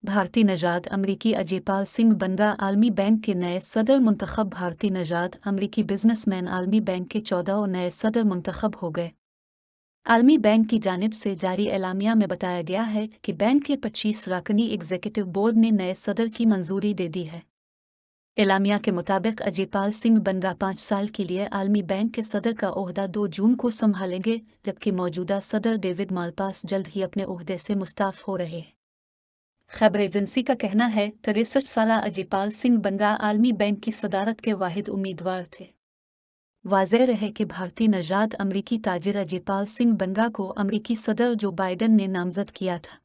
भारती नजाद अमरीकी अजयपाल सिंह बंदा आलमी बैंक के नए सदर मुंतखब। भारती नजाद अमरीकी बिजनेसमैन आलमी बैंक के 14 नए सदर मुंतखब हो गए। आलमी बैंक की जानिब से जारी एलामिया में बताया गया है कि बैंक के 25 रकनी एग्जीक्यूटिव बोर्ड ने नए सदर की मंजूरी दे दी है। एलामिया के मुताबिक अजयपाल सिंह बंदा 5 साल के लिए आलमी बैंक के सदर का ओहदा 2 जून को संभालेंगे, जबकि मौजूदा सदर डेविड मालपास जल्द ही अपने ओहदे से मुस्ताफ हो रहे हैं। खबर एजेंसी का कहना है 63 साला अजयपाल सिंह बंदा आलमी बैंक की सदारत के वाहिद उम्मीदवार थे। वाज़ेह रहे कि भारतीय नजाद अमरीकी ताजिर अजयपाल सिंह बंदा को अमरीकी सदर जो बाइडन ने नामजद किया था।